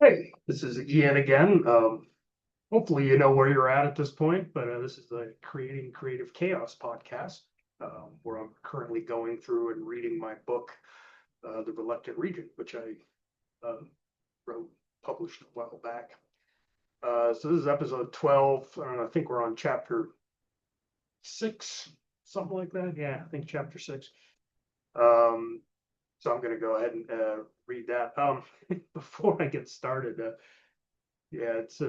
Hey, this is Ian again. Hopefully, you know where you're at this point, but this is the Creating Creative Chaos podcast, where I'm currently going through and reading my book, The Reluctant Regent, which I wrote, published a while back. So this is episode 12. I don't know, I think we're on chapter 6, something like that. Yeah, I think chapter 6. Um, so I'm going to go ahead and read that. Before I get started, yeah, it's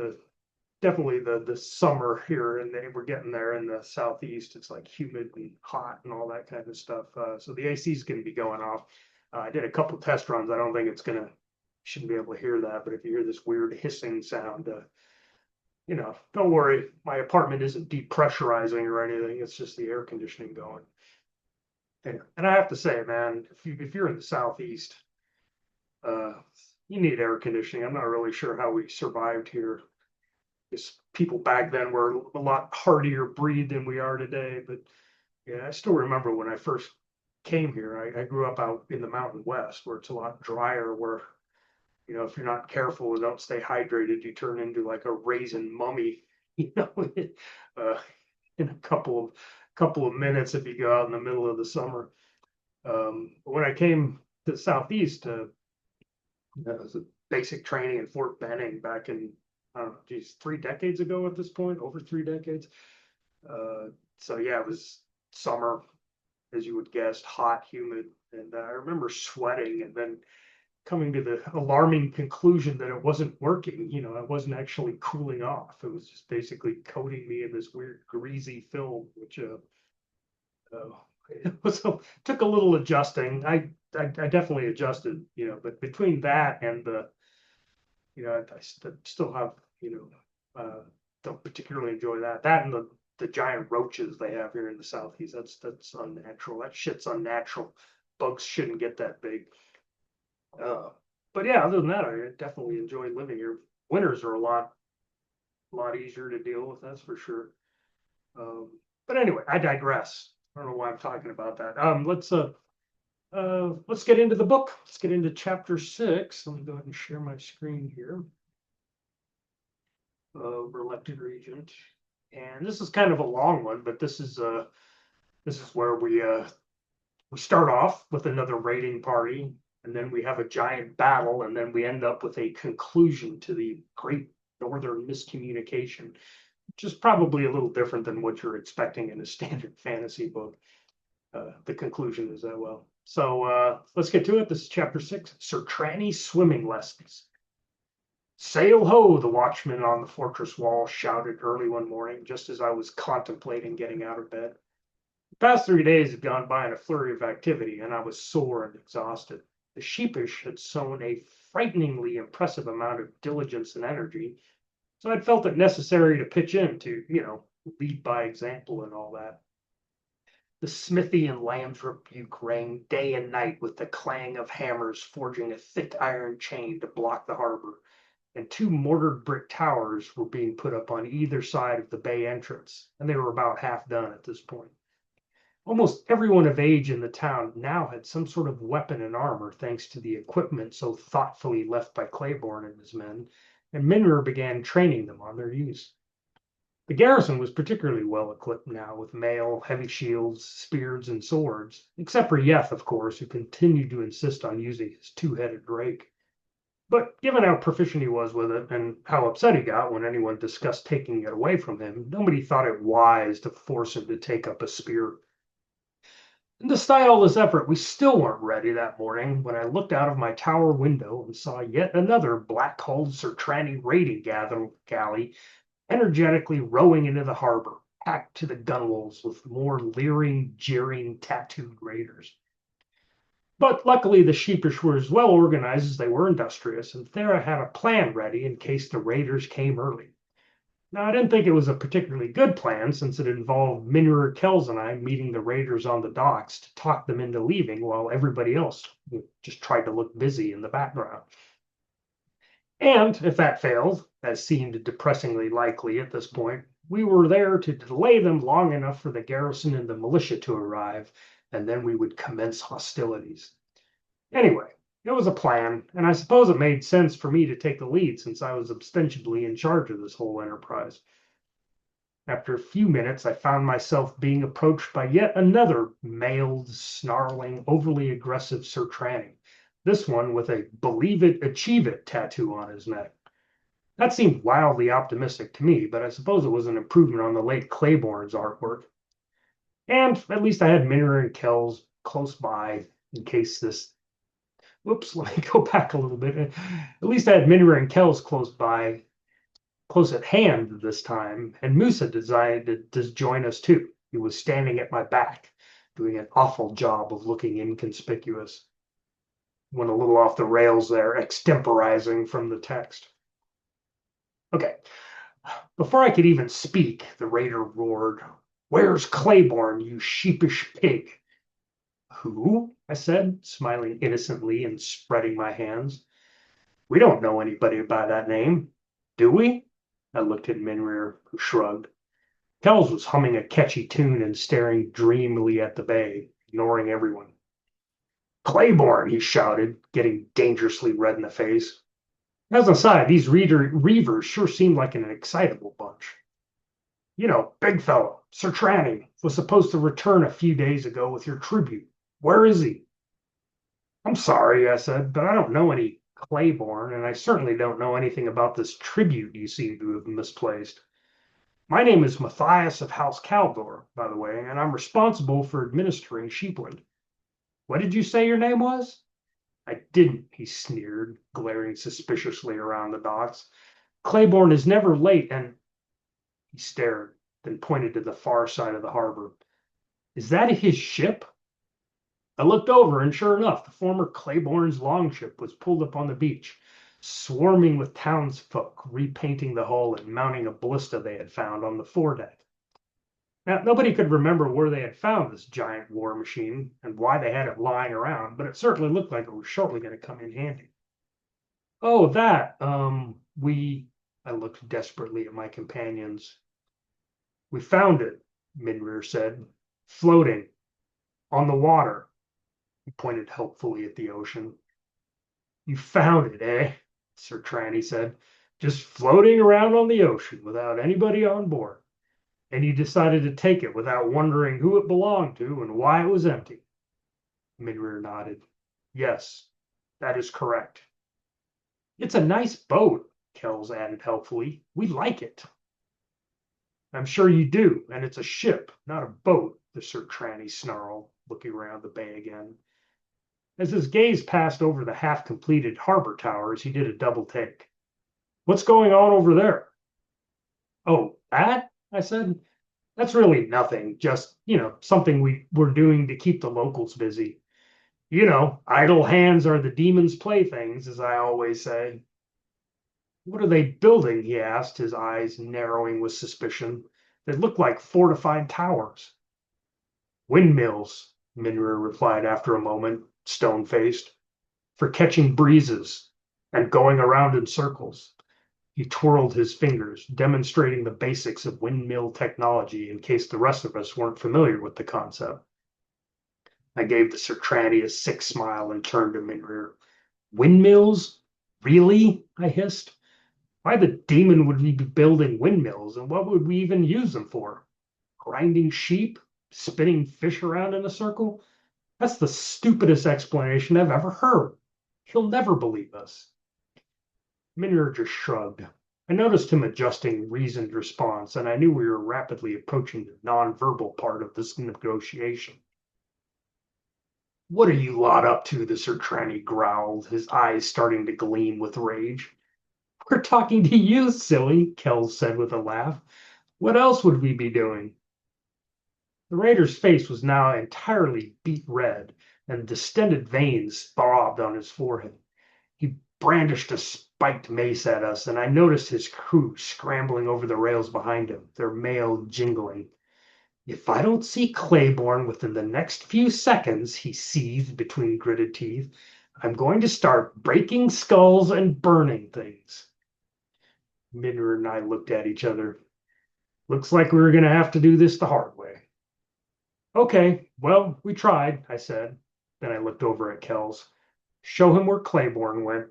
definitely the summer here, and we're getting there in the southeast. It's like humid and hot and all that kind of stuff. So the AC is going to be going off. I did a couple test runs. I don't think it's gonna shouldn't be able to hear that, but if you hear this weird hissing sound, don't worry. My apartment isn't depressurizing or anything. It's just the air conditioning going. And I have to say, man, if you're in the southeast, uh, you need air conditioning. I'm not really sure how we survived here, because people back then were a lot hardier breed than we are today. But yeah, I still remember when I first came here. I grew up out in the Mountain West, where it's a lot drier. Where if you're not careful and don't stay hydrated, you turn into like a raisin mummy. You know, uh, in a couple of minutes if you go out in the middle of the summer. When I came to the southeast, it was a basic training in Fort Benning back in, I don't know, geez, 3 decades ago at this point, over 3 decades. Uh, so yeah, it was summer, as you would guess, hot, humid, and I remember sweating and then coming to the alarming conclusion that it wasn't working. I wasn't actually cooling off. It was just basically coating me in this weird greasy film, which uh, it was took a little adjusting. I definitely adjusted, but between that and the I still have, don't particularly enjoy that. That and the giant roaches they have here in the southeast. That's unnatural. That shit's unnatural. Bugs shouldn't get that big. Uh, but yeah, other than that, I definitely enjoy living here. Winters are a lot easier to deal with, that's for sure. But anyway, I digress. I don't know why I'm talking about that. Let's get into the book. Let's get into chapter 6. Let me go ahead and share my screen here. Reluctant Regent. And this is kind of a long one, but this is where we start off with another raiding party, and then we have a giant battle, and then we end up with a conclusion to the Great Northern Miscommunication, which is probably a little different than what you're expecting in a standard fantasy book. The conclusion is that well. So let's get to it. This is chapter 6, Surtrani swimming lessons. Sail ho, the watchman on the fortress wall shouted early one morning, just as I was contemplating getting out of bed. The past 3 days had gone by in a flurry of activity, and I was sore and exhausted. The sheepish had shown a frighteningly impressive amount of diligence and energy, so I'd felt it necessary to pitch in to, lead by example and all that. The smithy and lamb's rebuke rang day and night with the clang of hammers forging a thick iron chain to block the harbor, and two mortared brick towers were being put up on either side of the bay entrance, and they were about half done at this point. Almost everyone of age in the town now had some sort of weapon and armor, thanks to the equipment so thoughtfully left by Claiborne and his men, and Minner began training them on their use. The garrison was particularly well equipped now with mail, heavy shields, spears, and swords, except for Yeth, of course, who continued to insist on using his two-headed rake. But given how proficient he was with it, and how upset he got when anyone discussed taking it away from him, nobody thought it wise to force him to take up a spear. And despite all this effort, we still weren't ready that morning when I looked out of my tower window and saw yet another black-hulled Surtrani raiding galley energetically rowing into the harbor, packed to the gunwales with more leering, jeering, tattooed raiders. But luckily, the sheepish were as well organized as they were industrious, and Thera had a plan ready in case the raiders came early. Now, I didn't think it was a particularly good plan, since it involved Minor, Kells, and I meeting the raiders on the docks to talk them into leaving while everybody else just tried to look busy in the background. And if that failed, as seemed depressingly likely at this point, we were there to delay them long enough for the garrison and the militia to arrive, and then we would commence hostilities. Anyway, It was a plan, and I suppose it made sense for me to take the lead since I was ostensibly in charge of this whole enterprise. After a few minutes, I found myself being approached by yet another mailed, snarling, overly aggressive Surtrani, this one with a "Believe It, Achieve It" tattoo on his neck. That seemed wildly optimistic to me, but I suppose it was an improvement on the late Claiborne's artwork. And at least I had Minner and Kells close by in case this. Whoops, let me go back a little bit. At least I had Minner and Kells close at hand this time, and Musa decided to join us too. He was standing at my back, doing an awful job of looking inconspicuous. Went a little off the rails there, extemporizing from the text. Okay, before I could even speak, the raider roared, "Where's Claiborne, you sheepish pig?" "Who?" I said, smiling innocently and spreading my hands. "We don't know anybody by that name, do we?" I looked at Minrir, who shrugged. Kells was humming a catchy tune and staring dreamily at the bay, ignoring everyone. "Claiborne!" he shouted, getting dangerously red in the face. As an aside, these reavers sure seemed like an excitable bunch. Big fellow, Surtrani, was supposed to return a few days ago with your tribute. Where is he?" "I'm sorry," I said, "but I don't know any Claiborne, and I certainly don't know anything about this tribute you seem to have misplaced. My name is Matthias of House Caldor, by the way, and I'm responsible for administering Sheepland. What did you say your name was?" "I didn't," he sneered, glaring suspiciously around the docks. "Claiborne is never late, and—" He stared, then pointed to the far side of the harbor. "Is that his ship?" I looked over, and sure enough, the former Claiborne's longship was pulled up on the beach, swarming with townsfolk, repainting the hull and mounting a ballista they had found on the foredeck. Now, nobody could remember where they had found this giant war machine and why they had it lying around, but it certainly looked like it was shortly going to come in handy. "Oh, that, I looked desperately at my companions. "We found it," Minrir said, "floating on the water." He pointed helpfully at the ocean. "You found it, eh?" Sir Tranny said. "Just floating around on the ocean without anybody on board. And you decided to take it without wondering who it belonged to and why it was empty." Minrir nodded. "Yes, that is correct." "It's a nice boat," Kells added helpfully. "We like it." "I'm sure you do, and it's a ship, not a boat," the Sir Tranny snarled, looking around the bay again. As his gaze passed over the half-completed harbor towers, he did a double take. "What's going on over there?" "Oh, that?" I said. "That's really nothing, just, something we're doing to keep the locals busy. Idle hands are the demon's playthings, as I always say." "What are they building?" he asked, his eyes narrowing with suspicion. "They look like fortified towers." "Windmills," Minra replied after a moment, stone-faced, "for catching breezes and going around in circles." He twirled his fingers, demonstrating the basics of windmill technology in case the rest of us weren't familiar with the concept. I gave the Surtrani a sick smile and turned to Minrir. "Windmills? Really?" I hissed. "Why the demon would we be building windmills, and what would we even use them for? Grinding sheep? Spinning fish around in a circle? That's the stupidest explanation I've ever heard. He'll never believe us." Minner just shrugged. I noticed him adjusting reasoned response, and I knew we were rapidly approaching the nonverbal part of this negotiation. "What are you lot up to?" the Surtrani growled, his eyes starting to gleam with rage. "We're talking to you, silly," Kells said with a laugh. "What else would we be doing?" The raider's face was now entirely beet red, and distended veins throbbed on his forehead. He brandished a spiked mace at us, and I noticed his crew scrambling over the rails behind him, their mail jingling. "If I don't see Claiborne within the next few seconds," he seethed between gritted teeth, "I'm going to start breaking skulls and burning things." Minner and I looked at each other. Looks like we were going to have to do this the hard way. "Okay, well, we tried," I said. Then I looked over at Kells. Show him where Claiborne went."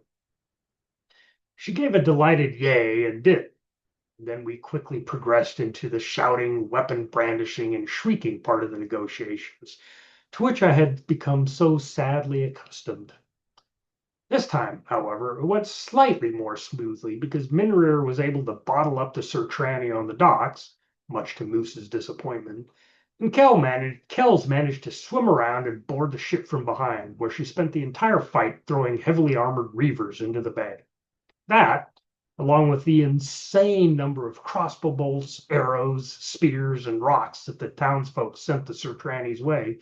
She gave a delighted yay and did. Then we quickly progressed into the shouting, weapon brandishing, and shrieking part of the negotiations, to which I had become so sadly accustomed. This time, however, it went slightly more smoothly because Minrir was able to bottle up the Surtrani on the docks, much to Moose's disappointment, and Kells managed to swim around and board the ship from behind, where she spent the entire fight throwing heavily armored reavers into the bay. That, along with the insane number of crossbow bolts, arrows, spears, and rocks that the townsfolk sent the Surtrani's way,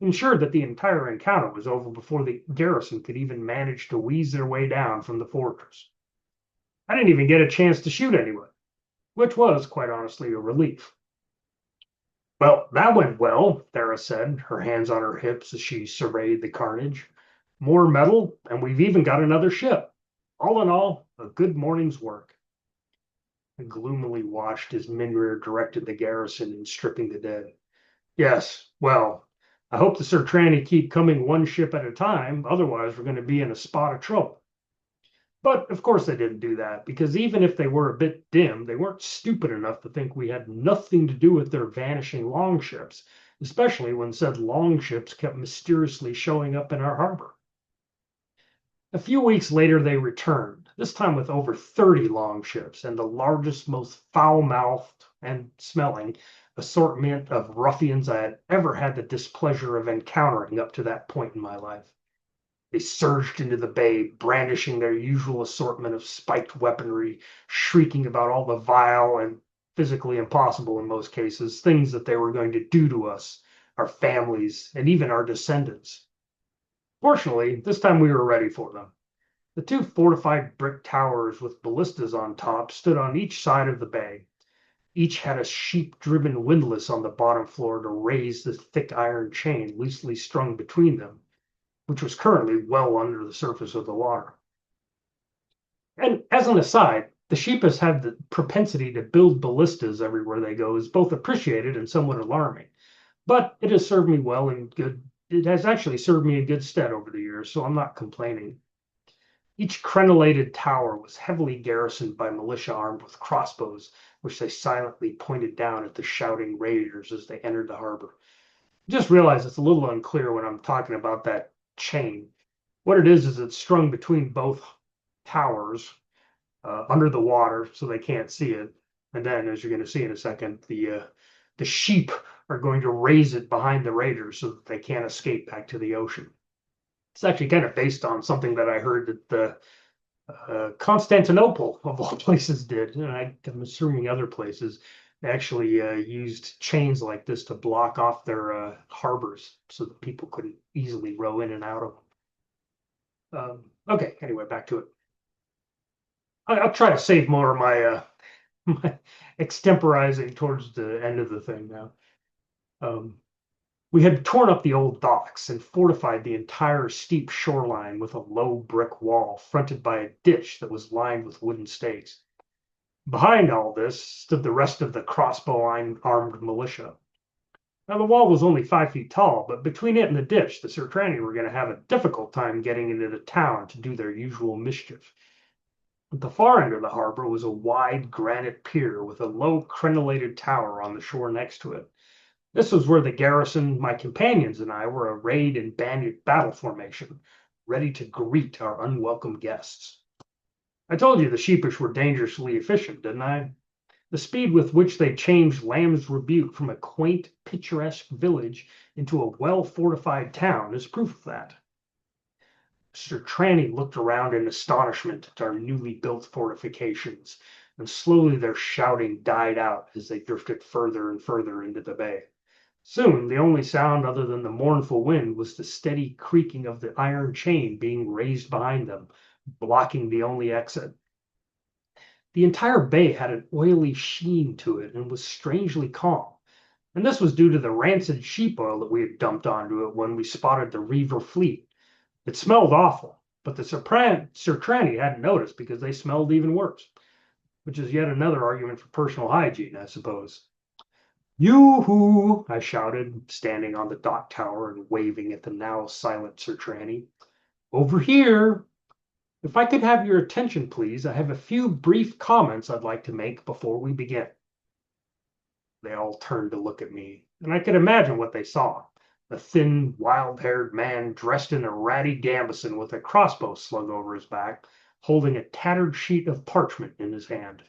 ensured that the entire encounter was over before the garrison could even manage to wheeze their way down from the fortress. I didn't even get a chance to shoot anyone, which was, quite honestly, a relief. "Well, that went well," Thera said, her hands on her hips as she surveyed the carnage. "More metal, and we've even got another ship. All in all, a good morning's work." I gloomily watched as Minrir directed the garrison in stripping the dead. "Yes, well, I hope the Surtrani keep coming one ship at a time, otherwise we're going to be in a spot of trouble." But of course they didn't do that, because even if they were a bit dim, they weren't stupid enough to think we had nothing to do with their vanishing longships, especially when said longships kept mysteriously showing up in our harbor. A few weeks later, they returned, this time with over 30 longships and the largest, most foul-mouthed and smelling assortment of ruffians I had ever had the displeasure of encountering up to that point in my life. They surged into the bay, brandishing their usual assortment of spiked weaponry, shrieking about all the vile and physically impossible, in most cases, things that they were going to do to us, our families, and even our descendants. Fortunately, this time we were ready for them. The two fortified brick towers with ballistas on top stood on each side of the bay. Each had a sheep-driven windlass on the bottom floor to raise the thick iron chain loosely strung between them, which was currently well under the surface of the water. And as an aside, the sheepists have the propensity to build ballistas everywhere they go is both appreciated and somewhat alarming. But it has served me well and good. It has actually served me in good stead over the years, so I'm not complaining. Each crenellated tower was heavily garrisoned by militia armed with crossbows, which they silently pointed down at the shouting raiders as they entered the harbor. Just realize it's a little unclear when I'm talking about that chain. What it is it's strung between both towers under the water so they can't see it. And then, as you're going to see in a second, the sheep are going to raise it behind the raiders so that they can't escape back to the ocean. It's actually kind of based on something that I heard that the Constantinople, of all places, did. And I'm assuming other places actually used chains like this to block off their harbors so that people couldn't easily row in and out of them. Okay, anyway, back to it. I'll try to save more of my, my extemporizing towards the end of the thing now. Um, we had torn up the old docks and fortified the entire steep shoreline with a low brick wall fronted by a ditch that was lined with wooden stakes. Behind all this stood the rest of the crossbow-armed militia. Now, the wall was only 5 feet tall, but between it and the ditch, the Surtrani were going to have a difficult time getting into the town to do their usual mischief. At the far end of the harbor was a wide granite pier with a low crenellated tower on the shore next to it. This was where the garrison, my companions, and I were arrayed in bandit battle formation, ready to greet our unwelcome guests. I told you the sheepish were dangerously efficient, didn't I? The speed with which they changed Lamb's Rebuke from a quaint, picturesque village into a well-fortified town is proof of that. Surtrani looked around in astonishment at our newly built fortifications, and slowly their shouting died out as they drifted further and further into the bay. Soon, the only sound other than the mournful wind was the steady creaking of the iron chain being raised behind them, blocking the only exit. The entire bay had an oily sheen to it and was strangely calm, and this was due to the rancid sheep oil that we had dumped onto it when we spotted the Reaver fleet. It smelled awful, but the Surtrani hadn't noticed because they smelled even worse, which is yet another argument for personal hygiene, I suppose. "Yoo-hoo!" I shouted, standing on the dock tower and waving at the now silent Surtrani. Over here. If I could have your attention, please, I have a few brief comments I'd like to make before we begin. They all turned to look at me, and I could imagine what they saw. A thin, wild-haired man dressed in a ratty gambeson with a crossbow slung over his back, holding a tattered sheet of parchment in his hand.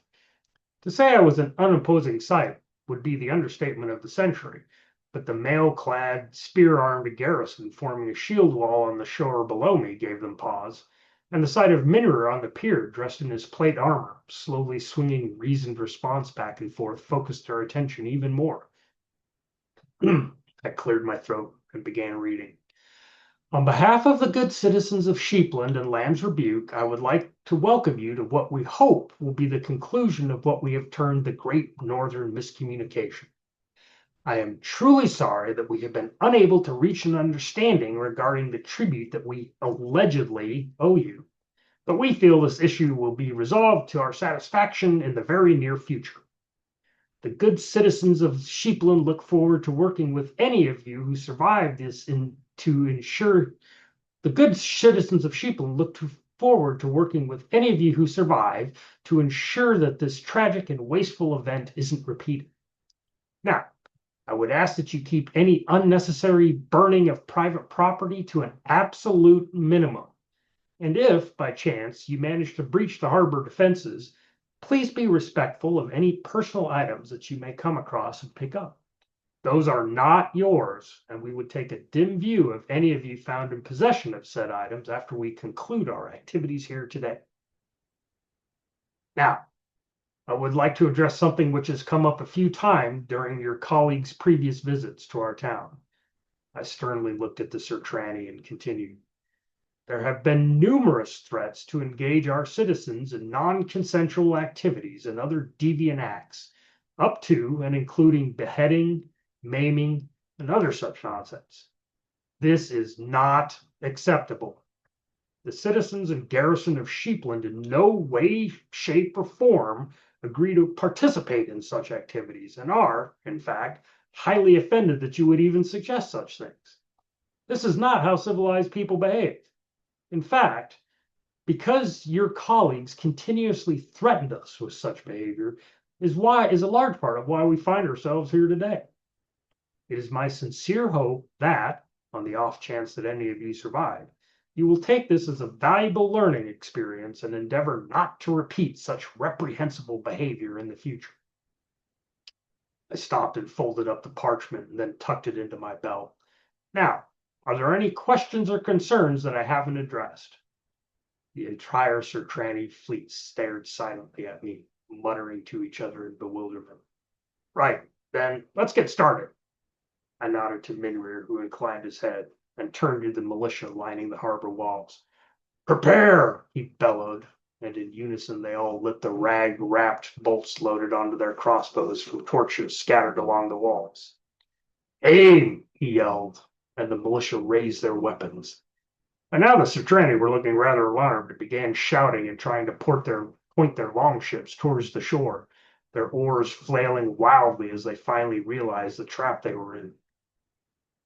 To say I was an unimposing sight would be the understatement of the century, but the mail-clad, spear-armed garrison forming a shield wall on the shore below me gave them pause, and the sight of Minner on the pier dressed in his plate armor, slowly swinging reasoned response back and forth, focused their attention even more. I cleared my throat and began reading. On behalf of the good citizens of Sheepland and Lamb's Rebuke, I would like to welcome you to what we hope will be the conclusion of what we have termed the Great Northern Miscommunication. I am truly sorry that we have been unable to reach an understanding regarding the tribute that we allegedly owe you, but we feel this issue will be resolved to our satisfaction in the very near future. The good citizens of Sheepland look forward to working with any of you who survive this to ensure the good citizens of Sheepland forward to working with any of you who survive to ensure that this tragic and wasteful event isn't repeated. Now, I would ask that you keep any unnecessary burning of private property to an absolute minimum. And if, by chance, you manage to breach the harbor defenses, please be respectful of any personal items that you may come across and pick up. Those are not yours, and we would take a dim view of any of you found in possession of said items after we conclude our activities here today. Now, I would like to address something which has come up a few times during your colleagues' previous visits to our town. I sternly looked at the Surtrani and continued. There have been numerous threats to engage our citizens in non-consensual activities and other deviant acts, up to and including beheading, maiming, and other such nonsense. This is not acceptable. The citizens and garrison of Sheepland in no way, shape, or form agree to participate in such activities and are, in fact, highly offended that you would even suggest such things. This is not how civilized people behave. In fact, because your colleagues continuously threatened us with such behavior is a large part of why we find ourselves here today. It is my sincere hope that, on the off chance that any of you survive, you will take this as a valuable learning experience and endeavor not to repeat such reprehensible behavior in the future. I stopped and folded up the parchment and then tucked it into my belt. Now, are there any questions or concerns that I haven't addressed? The entire Surtrani fleet stared silently at me, muttering to each other in bewilderment. Right, then let's get started. I nodded to Minrir, who inclined his head, and turned to the militia lining the harbor walls. Prepare, he bellowed, and in unison they all lit the rag-wrapped bolts loaded onto their crossbows from torches scattered along the walls. Aim, he yelled, and the militia raised their weapons. And now the Surtrani were looking rather alarmed and began shouting and trying to point their longships towards the shore, their oars flailing wildly as they finally realized the trap they were in.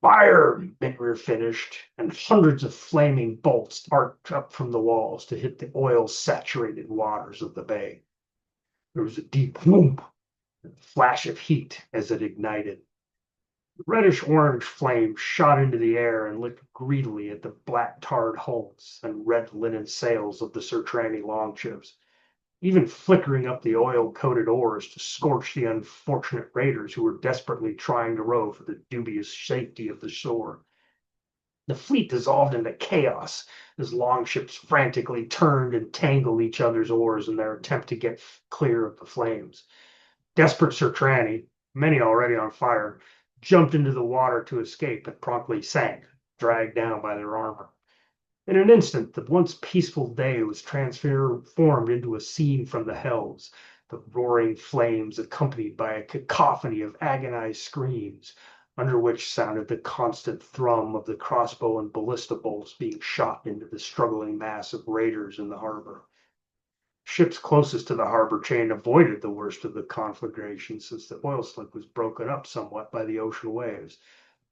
Fire! Minrir finished, and hundreds of flaming bolts arced up from the walls to hit the oil-saturated waters of the bay. There was a deep whoomp and a flash of heat as it ignited. The reddish-orange flame shot into the air and licked greedily at the black-tarred hulls and red linen sails of the Surtrani longships, even flickering up the oil-coated oars to scorch the unfortunate raiders who were desperately trying to row for the dubious safety of the shore. The fleet dissolved into chaos as longships frantically turned and tangled each other's oars in their attempt to get clear of the flames. Desperate Surtrani, many already on fire, jumped into the water to escape and promptly sank, dragged down by their armor. In an instant, the once peaceful day was transformed into a scene from the hells, the roaring flames accompanied by a cacophony of agonized screams, under which sounded the constant thrum of the crossbow and ballista bolts being shot into the struggling mass of raiders in the harbor. Ships closest to the harbor chain avoided the worst of the conflagration since the oil slick was broken up somewhat by the ocean waves,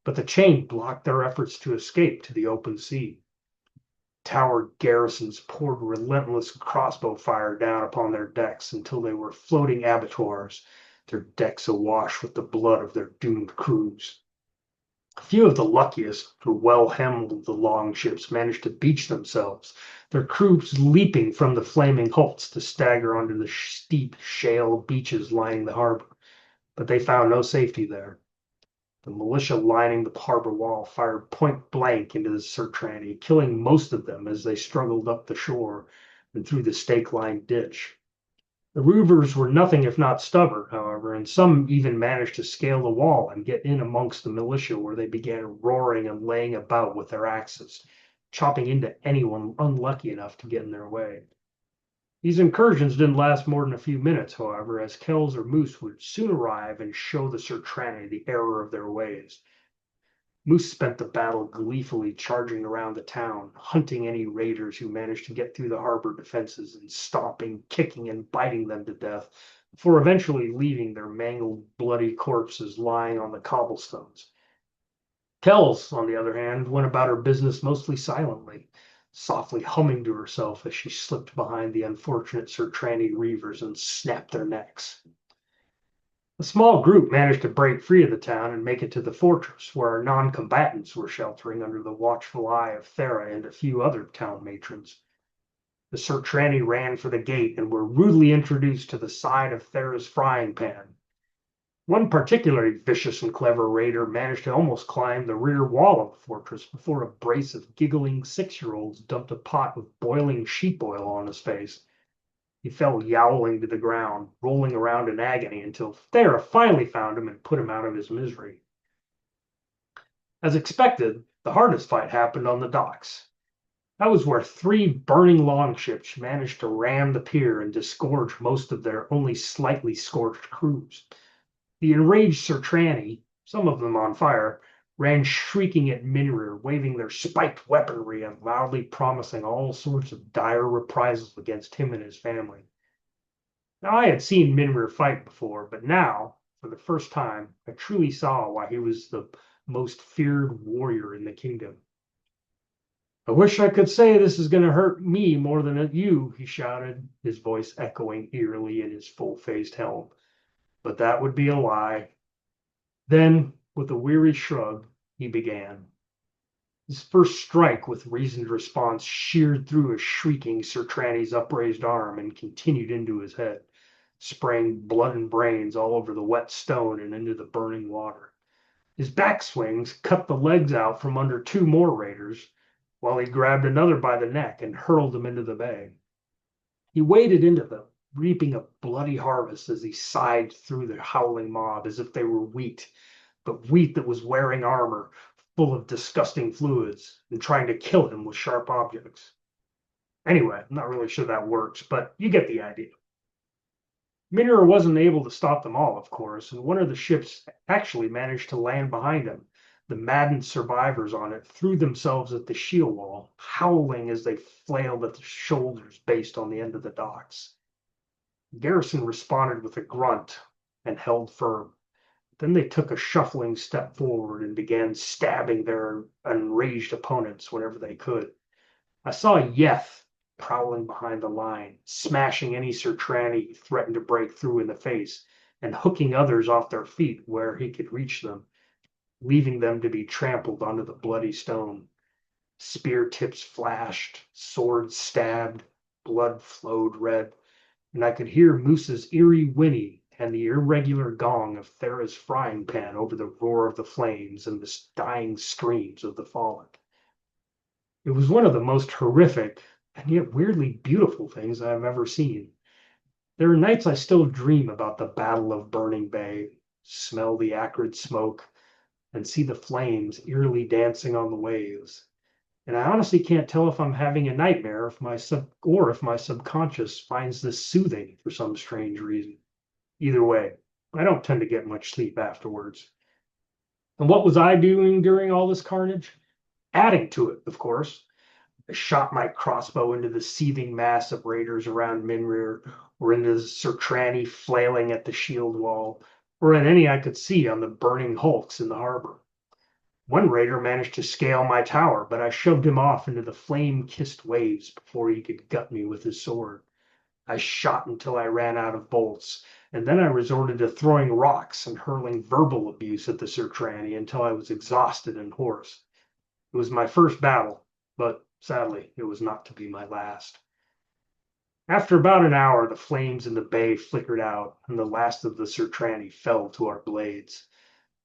but the chain blocked their efforts to escape to the open sea. tower garrisons poured relentless crossbow fire down upon their decks until they were floating abattoirs, their decks awash with the blood of their doomed crews. A few of the luckiest, who well hemmed the longships, managed to beach themselves, their crews leaping from the flaming hulks to stagger onto the steep shale beaches lining the harbor. But they found no safety there. The militia lining the harbor wall fired point blank into the Surtrani, killing most of them as they struggled up the shore and through the stake-lined ditch. The Reavers were nothing if not stubborn, however, and some even managed to scale the wall and get in amongst the militia, where they began roaring and laying about with their axes, chopping into anyone unlucky enough to get in their way. These incursions didn't last more than a few minutes, however, as Kells or Moose would soon arrive and show the Surtrani the error of their ways. Moose spent the battle gleefully charging around the town, hunting any raiders who managed to get through the harbor defenses and stomping, kicking, and biting them to death, before eventually leaving their mangled, bloody corpses lying on the cobblestones. Kells, on the other hand, went about her business mostly silently, softly humming to herself as she slipped behind the unfortunate Surtrani reavers and snapped their necks. A small group managed to break free of the town and make it to the fortress, where our non-combatants were sheltering under the watchful eye of Thera and a few other town matrons. The Surtrani ran for the gate and were rudely introduced to the side of Thera's frying pan. One particularly vicious and clever raider managed to almost climb the rear wall of the fortress before a brace of giggling 6-year-olds dumped a pot with boiling sheep oil on his face. He fell yowling to the ground, rolling around in agony until Thera finally found him and put him out of his misery. As expected, the hardest fight happened on the docks. That was where 3 burning longships managed to ram the pier and disgorge most of their only slightly scorched crews. The enraged Surtrani, some of them on fire, ran shrieking at Minrir, waving their spiked weaponry and loudly promising all sorts of dire reprisals against him and his family. Now, I had seen Minrir fight before, but now, for the first time, I truly saw why he was the most feared warrior in the kingdom. "I wish I could say this is going to hurt me more than you," he shouted, his voice echoing eerily in his full-faced helm. "But that would be a lie." Then, with a weary shrug, he began. His first strike with reasoned response sheared through a shrieking Surtrani's upraised arm and continued into his head, spraying blood and brains all over the wet stone and into the burning water. His backswings cut the legs out from under 2 more raiders, while he grabbed another by the neck and hurled him into the bay. He waded into them, reaping a bloody harvest as he sighed through the howling mob as if they were wheat, but wheat that was wearing armor, full of disgusting fluids, and trying to kill him with sharp objects. Anyway, I'm not really sure that works, but you get the idea. Minrir wasn't able to stop them all, of course, and one of the ships actually managed to land behind him. The maddened survivors on it threw themselves at the shield wall, howling as they flailed at the shoulders based on the end of the docks. Garrison responded with a grunt and held firm. Then they took a shuffling step forward and began stabbing their enraged opponents whenever they could. I saw Yeth prowling behind the line, smashing any Surtrani he threatened to break through in the face, and hooking others off their feet where he could reach them, leaving them to be trampled onto the bloody stone. Spear tips flashed, swords stabbed, blood flowed red, and I could hear Moose's eerie whinny and the irregular gong of Thera's frying pan over the roar of the flames and the dying screams of the fallen. It was one of the most horrific and yet weirdly beautiful things I have ever seen. There are nights I still dream about the Battle of Burning Bay, smell the acrid smoke, and see the flames eerily dancing on the waves. And I honestly can't tell if I'm having a nightmare if my subconscious finds this soothing for some strange reason. Either way, I don't tend to get much sleep afterwards. And what was I doing during all this carnage? Adding to it, of course. I shot my crossbow into the seething mass of raiders around Minrir, or into the Surtrani flailing at the shield wall, or at any I could see on the burning hulks in the harbor. One raider managed to scale my tower, but I shoved him off into the flame-kissed waves before he could gut me with his sword. I shot until I ran out of bolts, and then I resorted to throwing rocks and hurling verbal abuse at the Surtrani until I was exhausted and hoarse. It was my first battle, but sadly, it was not to be my last. After about an hour, the flames in the bay flickered out, and the last of the Surtrani fell to our blades.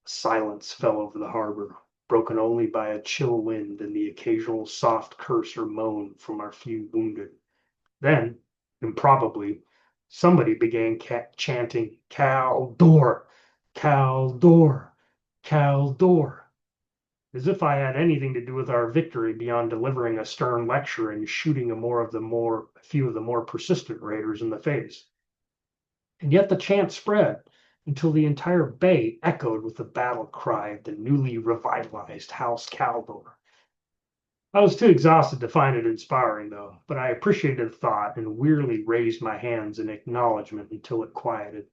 Silence fell over the harbor, broken only by a chill wind and the occasional soft curse or moan from our few wounded. Then, improbably, somebody began chanting, Caldor, Caldor, Caldor, as if I had anything to do with our victory beyond delivering a stern lecture and shooting a few of the more persistent raiders in the face. And yet the chant spread until the entire bay echoed with the battle cry of the newly revitalized House Caldor. I was too exhausted to find it inspiring, though, but I appreciated the thought and wearily raised my hands in acknowledgement until it quieted.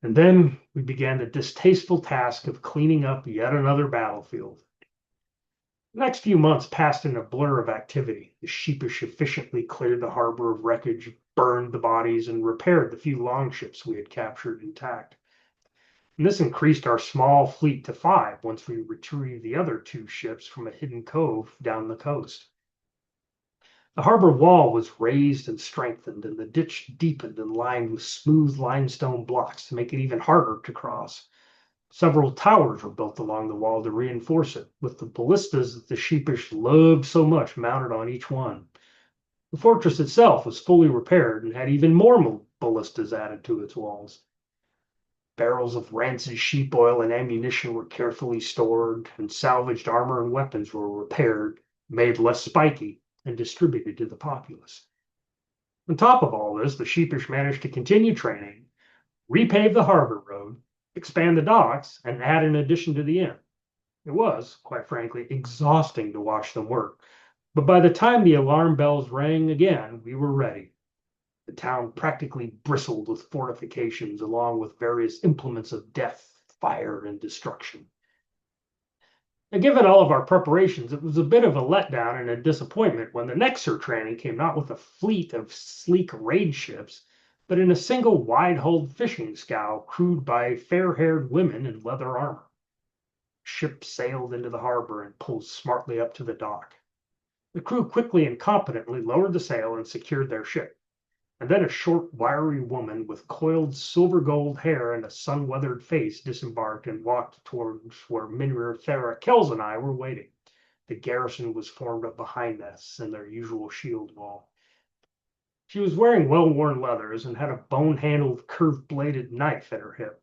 And then we began the distasteful task of cleaning up yet another battlefield. The next few months passed in a blur of activity. The sheepish efficiently cleared the harbor of wreckage, burned the bodies, and repaired the few longships we had captured intact. And this increased our small fleet to 5 once we retrieved the other 2 ships from a hidden cove down the coast. The harbor wall was raised and strengthened, and the ditch deepened and lined with smooth limestone blocks to make it even harder to cross. Several towers were built along the wall to reinforce it, with the ballistas that the sheepish loved so much mounted on each one. The fortress itself was fully repaired and had even more ballistas added to its walls. Barrels of rancid sheep oil and ammunition were carefully stored, and salvaged armor and weapons were repaired, made less spiky, and distributed to the populace. On top of all this, the sheepish managed to continue training, repave the harbor road, expand the docks, and add an addition to the inn. It was, quite frankly, exhausting to watch them work, but by the time the alarm bells rang again, we were ready. The town practically bristled with fortifications, along with various implements of death, fire, and destruction. And given all of our preparations, it was a bit of a letdown and a disappointment when the next Surtrani came not with a fleet of sleek raid ships, but in a single wide-hulled fishing scow crewed by fair-haired women in leather armor. The ship sailed into the harbor and pulled smartly up to the dock. The crew quickly and competently lowered the sail and secured their ship. And then a short, wiry woman with coiled silver-gold hair and a sun-weathered face disembarked and walked towards where Minrir, Thera, Kells, and I were waiting. The garrison was formed up behind us in their usual shield wall. She was wearing well-worn leathers and had a bone-handled, curved-bladed knife at her hip.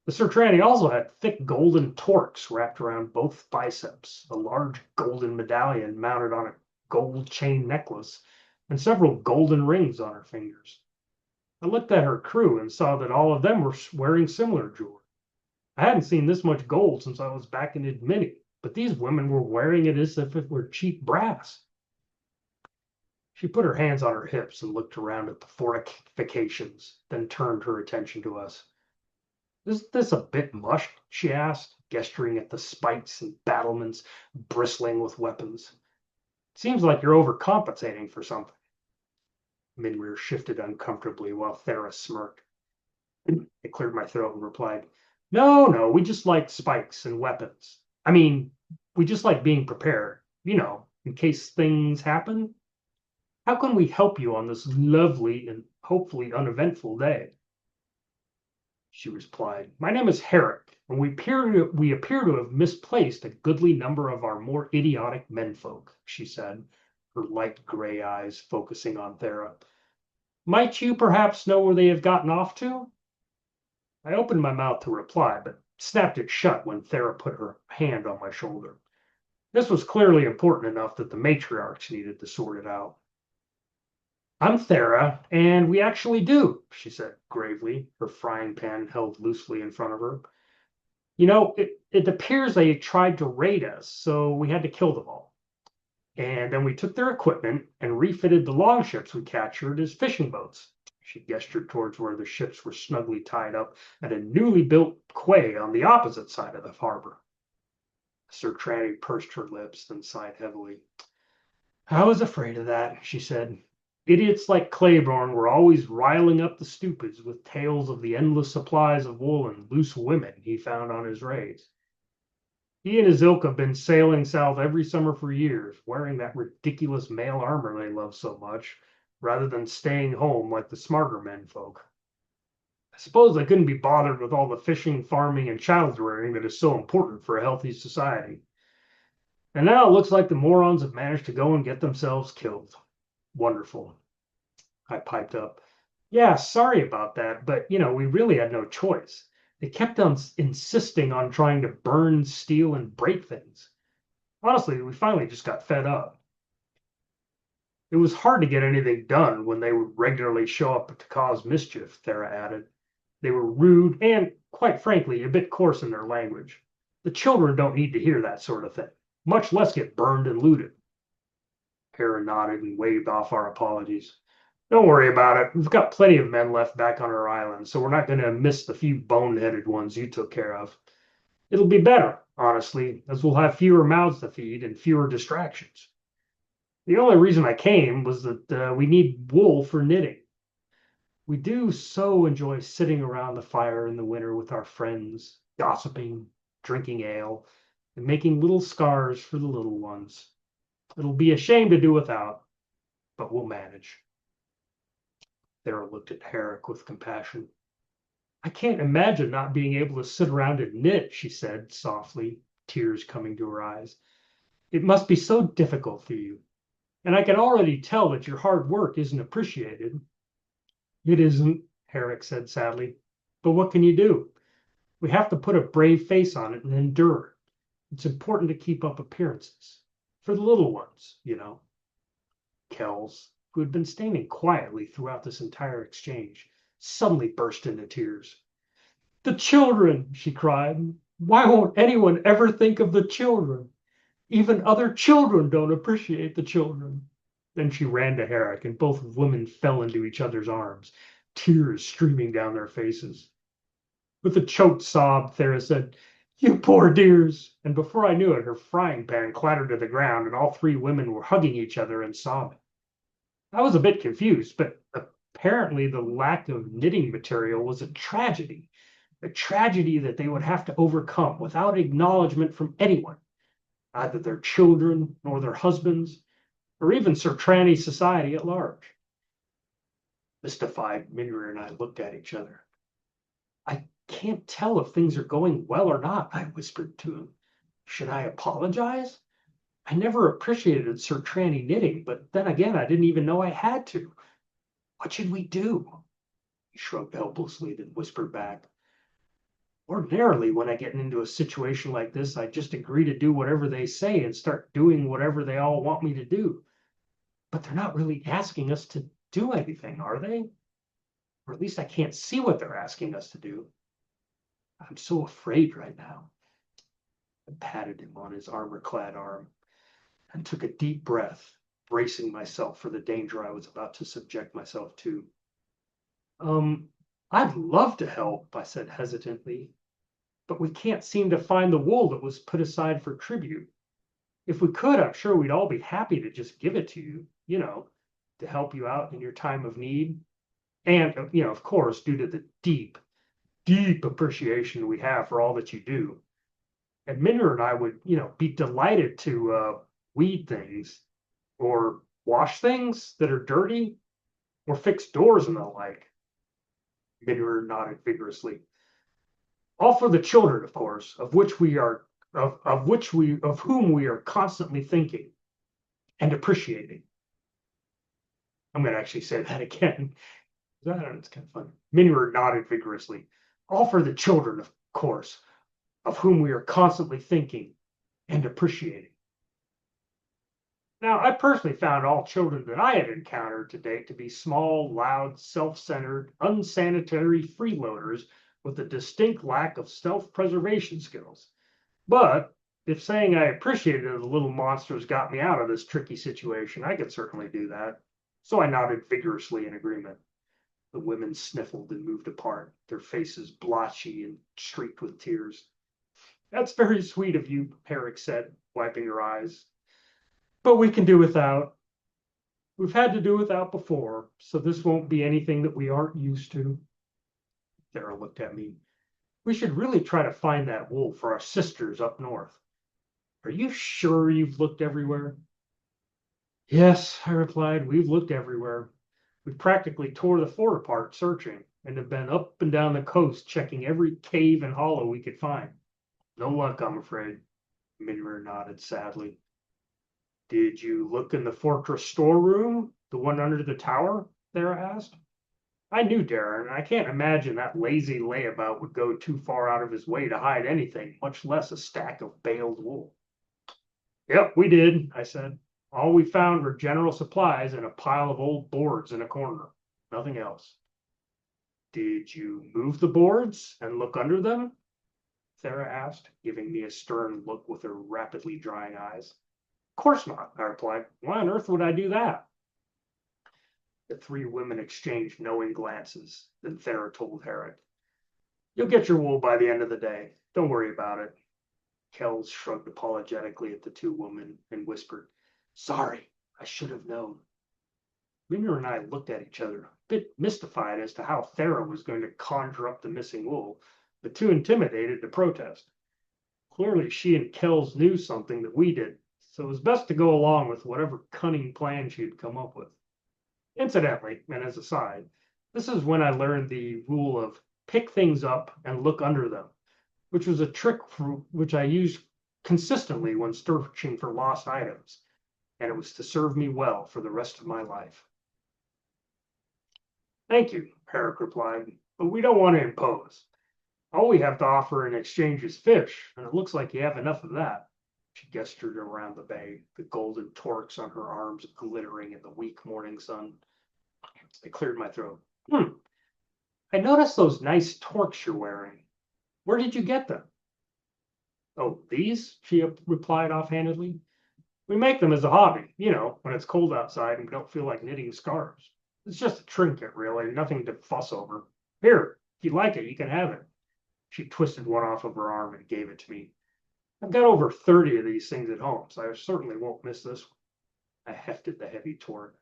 The Surtrani also had thick golden torques wrapped around both biceps, a large golden medallion mounted on a gold chain necklace, and several golden rings on her fingers. I looked at her crew and saw that all of them were wearing similar jewelry. I hadn't seen this much gold since I was back in Admini, but these women were wearing it as if it were cheap brass. She put her hands on her hips and looked around at the fortifications, then turned her attention to us. Isn't this a bit much? She asked, gesturing at the spikes and battlements bristling with weapons. Seems like you're overcompensating for something. Minrir shifted uncomfortably while Thera smirked. I cleared my throat and replied, No, we just like spikes and weapons. I mean, we just like being prepared, in case things happen. How can we help you on this lovely and hopefully uneventful day? She replied, My name is Herrick, and we appear to have misplaced a goodly number of our more idiotic menfolk, she said, her light gray eyes focusing on Thera. Might you perhaps know where they have gotten off to? I opened my mouth to reply, but snapped it shut when Thera put her hand on my shoulder. This was clearly important enough that the matriarchs needed to sort it out. I'm Thera, and we actually do, she said gravely, her frying pan held loosely in front of her. It appears they tried to raid us, so we had to kill them all. And then we took their equipment and refitted the longships we captured as fishing boats. She gestured towards where the ships were snugly tied up at a newly built quay on the opposite side of the harbor. Surtrani pursed her lips, then sighed heavily. I was afraid of that, she said. Idiots like Claiborne were always riling up the stupids with tales of the endless supplies of wool and loose women he found on his raids. He and his ilk have been sailing south every summer for years, wearing that ridiculous mail armor they love so much, rather than staying home like the smarter men folk. I suppose they couldn't be bothered with all the fishing, farming, and child rearing that is so important for a healthy society. And now it looks like the morons have managed to go and get themselves killed. Wonderful. I piped up. Yeah, sorry about that, but we really had no choice. They kept on insisting on trying to burn, steal, and break things. Honestly, we finally just got fed up. It was hard to get anything done when they would regularly show up to cause mischief, Thera added. They were rude and, quite frankly, a bit coarse in their language. The children don't need to hear that sort of thing, much less get burned and looted. Hera nodded and waved off our apologies. Don't worry about it. We've got plenty of men left back on our island, so we're not going to miss the few boneheaded ones you took care of. It'll be better, honestly, as we'll have fewer mouths to feed and fewer distractions. The only reason I came was that we need wool for knitting. We do so enjoy sitting around the fire in the winter with our friends, gossiping, drinking ale, and making little scarves for the little ones. It'll be a shame to do without, but we'll manage. Thera looked at Herrick with compassion. I can't imagine not being able to sit around and knit, she said softly, tears coming to her eyes. It must be so difficult for you, and I can already tell that your hard work isn't appreciated. It isn't, Herrick said sadly, but what can you do? We have to put a brave face on it and endure. It's important to keep up appearances. For the little ones. Kells, who had been standing quietly throughout this entire exchange, suddenly burst into tears. The children, she cried. Why won't anyone ever think of the children? Even other children don't appreciate the children. Then she ran to Herrick, and both women fell into each other's arms, tears streaming down their faces. With a choked sob, Thera said, You poor dears. And before I knew it, her frying pan clattered to the ground, and all three women were hugging each other and sobbing. I was a bit confused, but apparently the lack of knitting material was a tragedy that they would have to overcome without acknowledgement from anyone, either their children nor their husbands, or even Surtrani society at large. Mystified, Minra and I looked at each other. I can't tell if things are going well or not, I whispered to him. Should I apologize? I never appreciated Surtrani knitting, but then again, I didn't even know I had to. What should we do? He shrugged helplessly, then whispered back. Ordinarily, when I get into a situation like this, I just agree to do whatever they say and start doing whatever they all want me to do. But they're not really asking us to do anything, are they? Or at least I can't see what they're asking us to do. I'm so afraid right now. I patted him on his armor-clad arm and took a deep breath, bracing myself for the danger I was about to subject myself to. I'd love to help, I said hesitantly, but we can't seem to find the wool that was put aside for tribute. If we could, I'm sure we'd all be happy to just give it to you, to help you out in your time of need. And, of course, due to the deep, deep appreciation we have for all that you do. And Minner and I would, be delighted to weed things or wash things that are dirty or fix doors and the like. Minner nodded vigorously. All for the children, of course, of whom we are constantly thinking and appreciating. I'm going to actually say that again. It's kind of fun. Minner nodded vigorously. All for the children, of course, of whom we are constantly thinking and appreciating. Now, I personally found all children that I had encountered to date to be small, loud, self-centered, unsanitary freeloaders with a distinct lack of self-preservation skills. But if saying I appreciated the little monsters got me out of this tricky situation, I could certainly do that. So I nodded vigorously in agreement. The women sniffled and moved apart, their faces blotchy and streaked with tears. That's very sweet of you, Herrick said, wiping her eyes. But we can do without. We've had to do without before, so this won't be anything that we aren't used to. Thera looked at me. We should really try to find that wool for our sisters up north. Are you sure you've looked everywhere? Yes, I replied. We've looked everywhere. We practically tore the fort apart searching and have been up and down the coast checking every cave and hollow we could find. No luck, I'm afraid. Midmer nodded sadly. Did you look in the fortress storeroom, the one under the tower? Thera asked. I knew Darren, and I can't imagine that lazy layabout would go too far out of his way to hide anything, much less a stack of baled wool. Yep, we did, I said. All we found were general supplies and a pile of old boards in a corner. Nothing else. Did you move the boards and look under them? Thera asked, giving me a stern look with her rapidly drying eyes. Of course not, I replied. Why on earth would I do that? The three women exchanged knowing glances. Then Thera told Herrick, You'll get your wool by the end of the day. Don't worry about it. Kells shrugged apologetically at the two women and whispered, Sorry, I should have known. Minor and I looked at each other, a bit mystified as to how Thera was going to conjure up the missing wool, but too intimidated to protest. Clearly, she and Kells knew something that we did, so it was best to go along with whatever cunning plan she had come up with. Incidentally, and as a side, this is when I learned the rule of pick things up and look under them, which was a trick which I used consistently when searching for lost items, and it was to serve me well for the rest of my life. Thank you, Herrick replied, but we don't want to impose. All we have to offer in exchange is fish, and it looks like you have enough of that. She gestured around the bay, the golden torques on her arms glittering in the weak morning sun. I cleared my throat. I noticed those nice torques you're wearing. Where did you get them? Oh, these? She replied offhandedly. We make them as a hobby, when it's cold outside and we don't feel like knitting scarves. It's just a trinket, really, nothing to fuss over. Here, if you like it, you can have it. She twisted one off of her arm and gave it to me. I've got over 30 of these things at home, so I certainly won't miss this one. I hefted the heavy torque.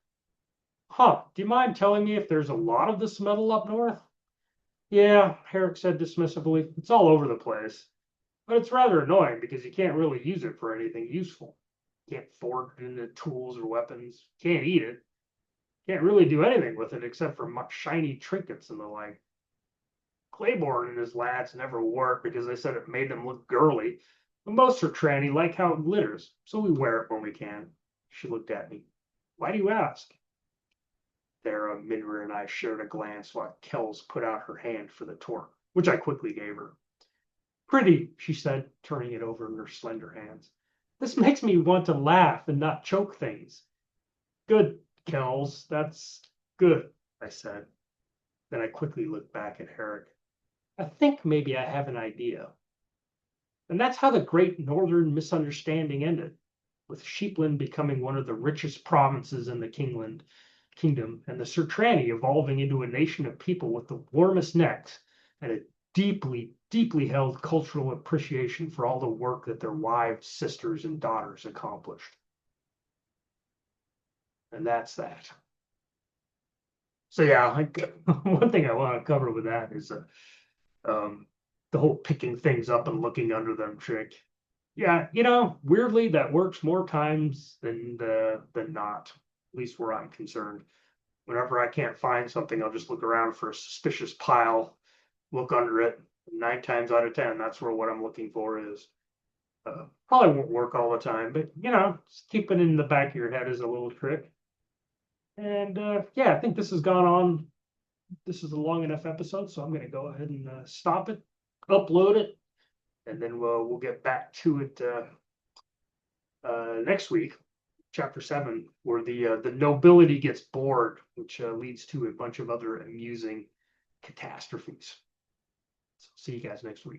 Huh, do you mind telling me if there's a lot of this metal up north? Yeah, Herrick said dismissively. It's all over the place. But it's rather annoying because you can't really use it for anything useful. Can't forge it into tools or weapons. Can't eat it. Can't really do anything with it except for shiny trinkets and the like. Claiborne and his lads never wore it because they said it made them look girly. But most Surtrani like how it glitters, so we wear it when we can. She looked at me. Why do you ask? Thera, Minra, and I shared a glance while Kells put out her hand for the torque, which I quickly gave her. Pretty, she said, turning it over in her slender hands. This makes me want to laugh and not choke things. Good, Kells, that's good, I said. Then I quickly looked back at Herrick. I think maybe I have an idea. And that's how the Great Northern Misunderstanding ended, with Sheepland becoming one of the richest provinces in the kingdom, and the Surtrani evolving into a nation of people with the warmest necks and a deeply, deeply held cultural appreciation for all the work that their wives, sisters, and daughters accomplished. And that's that. So yeah, one thing I want to cover with that is the whole picking things up and looking under them trick. Yeah, weirdly that works more times than not, at least where I'm concerned. Whenever I can't find something, I'll just look around for a suspicious pile, look under it. 9 times out of 10, that's where what I'm looking for is. Probably won't work all the time, but just keep it in the back of your head as a little trick. And yeah, I think this has gone on. This is a long enough episode, so I'm going to go ahead and stop it, upload it, and then we'll get back to it next week, chapter 7, where the nobility gets bored, which leads to a bunch of other amusing catastrophes. So see you guys next week.